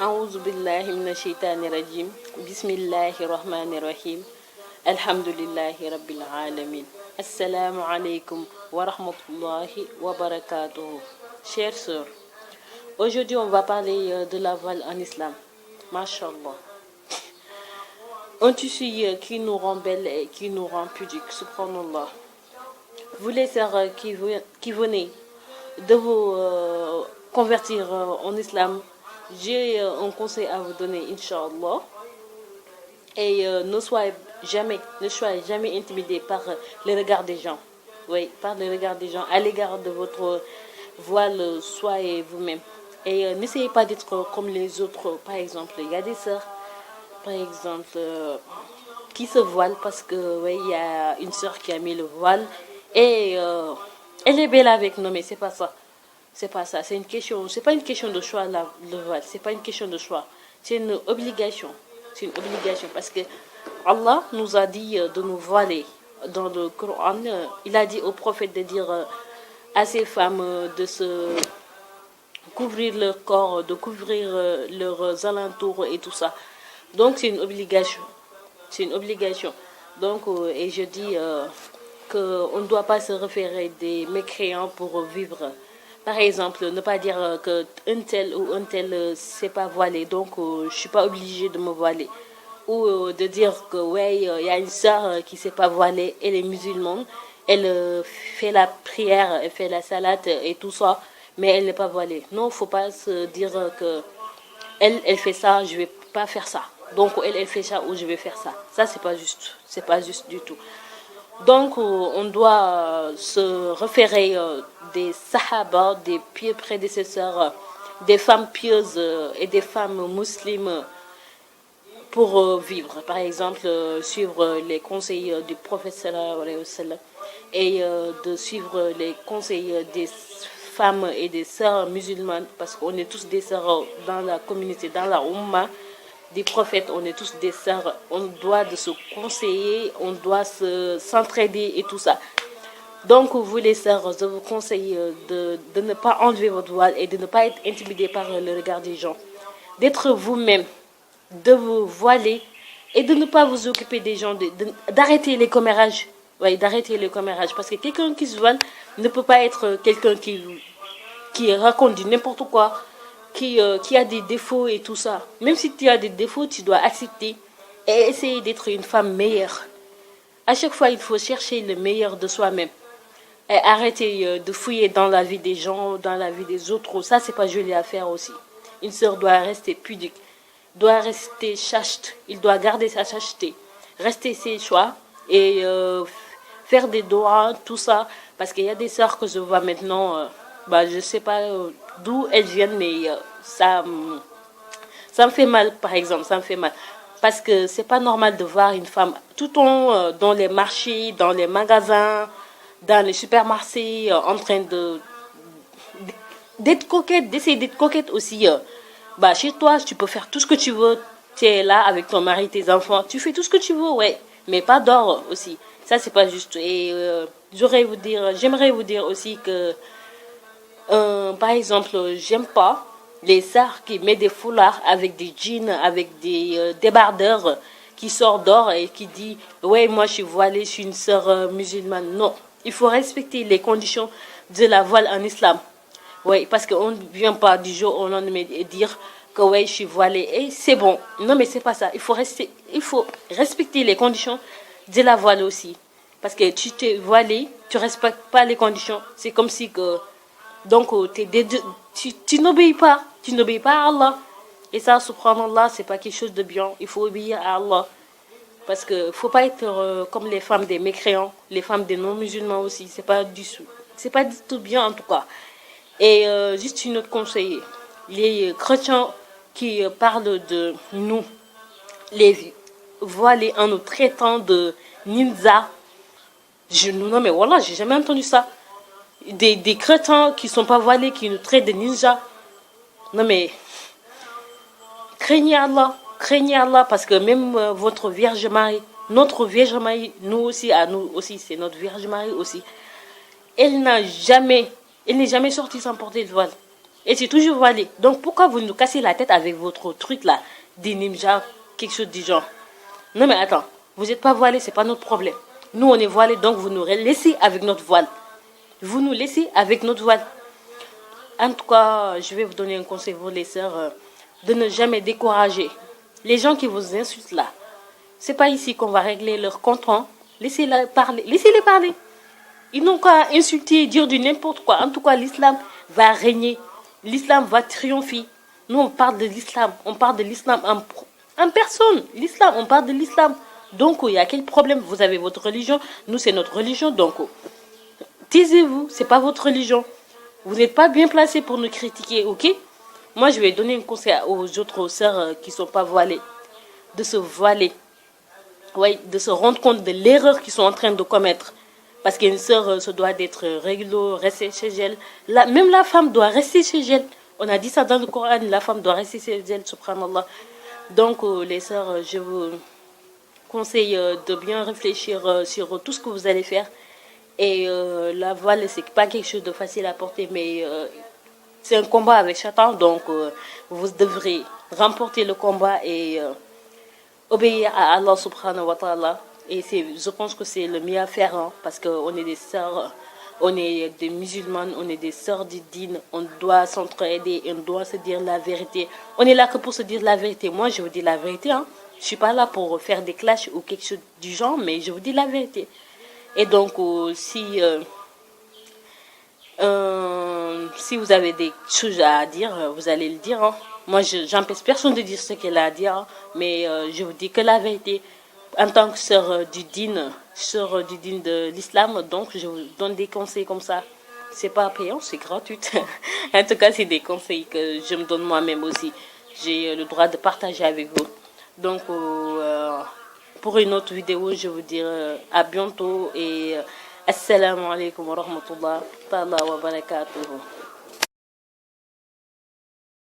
أعوذ بالله من الشيطان الرجيم بسم الله الرحمن الرحيم الحمد لله رب العالمين السلام عليكم ورحمة الله وبركاته. Chères sœurs, aujourd'hui on va parler de la voile en islam. Mashallah. Un tissu qui nous rend belle et qui nous rend pudiques. Subhanallah. Vous les sœurs qui venez de vous convertir en islam, j'ai un conseil à vous donner, Inch'Allah. Et ne soyez jamais intimidés par le regard des gens. Oui, par le regard des gens. À l'égard de votre voile, soyez vous-même. Et n'essayez pas d'être comme les autres. Par exemple, il y a des sœurs, par exemple, qui se voilent parce que, oui, il y a une sœur qui a mis le voile. Et elle est belle avec nous, mais c'est pas ça. C'est pas ça. C'est pas une question de choix, le voile. C'est pas une question de choix. C'est une obligation. C'est une obligation parce que Allah nous a dit de nous voiler. Dans le Coran, il a dit au prophète de dire à ces femmes de se couvrir leur corps, de couvrir leurs alentours et tout ça. Donc c'est une obligation. C'est une obligation. Donc, et je dis qu'on ne doit pas se référer des mécréants pour vivre. Par exemple, ne pas dire que un tel ou un tel c'est pas voilé, donc je suis pas obligée de me voiler. Ou de dire que ouais, il y a une sœur qui s'est pas voilée, elle est musulmane, elle fait la prière, elle fait la salade et tout ça, mais elle n'est pas voilée. Non, faut pas se dire que elle fait ça, je vais pas faire ça. Donc elle fait ça ou je vais faire ça. Ça c'est pas juste, c'est pas juste du tout. Donc, on doit se référer des sahaba, des pieux prédécesseurs, des femmes pieuses et des femmes musulmanes pour vivre. Par exemple, suivre les conseils du prophète sallallahu alayhi wa sallam et de suivre les conseils des femmes et des sœurs musulmanes parce qu'on est tous des sœurs dans la communauté, dans la Ummah des prophètes, on est tous des sœurs, on doit de se conseiller, on doit s'entraider et tout ça. Donc vous les sœurs, je vous conseille de ne pas enlever votre voile et de ne pas être intimidé par le regard des gens. D'être vous-même, de vous voiler et de ne pas vous occuper des gens, d'arrêter les commérages. Oui, d'arrêter les commérages. Parce que quelqu'un qui se voile ne peut pas être quelqu'un qui raconte du n'importe quoi. Qui a des défauts et tout ça. Même si tu as des défauts, tu dois accepter et essayer d'être une femme meilleure. À chaque fois, il faut chercher le meilleur de soi-même. Et arrêter de fouiller dans la vie des gens, dans la vie des autres. Ça, c'est pas joli à faire aussi. Une sœur doit rester pudique, doit rester chaste. Il doit garder sa chasteté, rester ses choix et faire des doigts, tout ça. Parce qu'il y a des sœurs que je vois maintenant, je sais pas d'où elles viennent, mais ça me fait mal, par exemple, ça me fait mal. Parce que c'est pas normal de voir une femme tout le temps dans les marchés, dans les magasins, dans les supermarchés, en train d'être coquette, d'essayer d'être coquette aussi. Chez toi, tu peux faire tout ce que tu veux. Tu es là avec ton mari, tes enfants, tu fais tout ce que tu veux, ouais. Mais pas d'or aussi. Ça, c'est pas juste. Et j'aimerais vous dire aussi que par exemple, j'aime pas les sœurs qui mettent des foulards avec des jeans, avec des débardeurs qui sortent d'or et qui disent ouais, moi je suis voilée, je suis une sœur musulmane. Non, il faut respecter les conditions de la voile en islam. Oui, parce qu'on ne vient pas du jour au lendemain et dire que ouais, je suis voilée et c'est bon. Non, mais c'est pas ça. Il faut respecter les conditions de la voile aussi. Parce que tu t'es voilée, tu respectes pas les conditions. C'est comme si que donc, tu n'obéis pas. Tu n'obéis pas à Allah. Et ça, subhanallah, c'est pas quelque chose de bien. Il faut obéir à Allah. Parce qu'il ne faut pas être comme les femmes des mécréants, les femmes des non-musulmans aussi. C'est pas du tout bien en tout cas. Et juste une autre conseil. Les chrétiens qui parlent de nous, les voilés en nous traitant de ninja. Non mais voilà, j'ai jamais entendu ça. Des chrétiens qui ne sont pas voilés, qui nous traitent de ninjas. Non mais, craignez Allah, parce que même votre Vierge Marie, notre Vierge Marie, nous aussi, c'est notre Vierge Marie aussi. Elle n'est jamais sortie sans porter le voile. Et c'est toujours voilé. Donc pourquoi vous nous cassez la tête avec votre truc là, des ninjas, quelque chose du genre? Non mais attends, vous n'êtes pas voilé, c'est pas notre problème. Nous on est voilé, donc vous nous laissez avec notre voile. Vous nous laissez avec notre voile. En tout cas, je vais vous donner un conseil, vous les sœurs, de ne jamais décourager. Les gens qui vous insultent là, c'est pas ici qu'on va régler leur compte. Hein. Laissez-les parler. Laissez-les parler. Ils n'ont qu'à insulter et dire du n'importe quoi. En tout cas, l'islam va régner. L'islam va triompher. Nous, on parle de l'islam. On parle de l'islam en personne. L'islam, on parle de l'islam. Donc, il y a quel problème? Vous avez votre religion. Nous, c'est notre religion. Donc, taisez-vous. C'est pas votre religion. Vous n'êtes pas bien placé pour nous critiquer, ok? Moi, je vais donner un conseil aux autres sœurs qui ne sont pas voilées. De se voiler. Oui, de se rendre compte de l'erreur qu'ils sont en train de commettre. Parce qu'une sœur se doit d'être réglo, rester chez elle. Même la femme doit rester chez elle. On a dit ça dans le Coran, la femme doit rester chez elle, subhanallah. Donc, les sœurs, je vous conseille de bien réfléchir sur tout ce que vous allez faire. Et la voile, c'est pas quelque chose de facile à porter, mais c'est un combat avec Satan. Donc, vous devrez remporter le combat et obéir à Allah subhanahu wa ta'ala. Et je pense que c'est le mieux à faire, hein, parce qu'on est des sœurs, on est des musulmanes, on est des sœurs du dîn, on doit s'entraider, on doit se dire la vérité. On est là que pour se dire la vérité. Moi, je vous dis la vérité. Hein. Je ne suis pas là pour faire des clashs ou quelque chose du genre, mais je vous dis la vérité. Et donc, si vous avez des choses à dire, vous allez le dire. Hein. Moi, j'empêche personne de dire ce qu'elle a à dire, hein, mais je vous dis que la vérité. En tant que sœur du dîn de l'islam, donc je vous donne des conseils comme ça. C'est pas payant, c'est gratuit. En tout cas, c'est des conseils que je me donne moi-même aussi. J'ai le droit de partager avec vous. Donc, pour une autre vidéo, je vous dis à bientôt et assalamu alaikum wa rahmatullah wa barakatuh.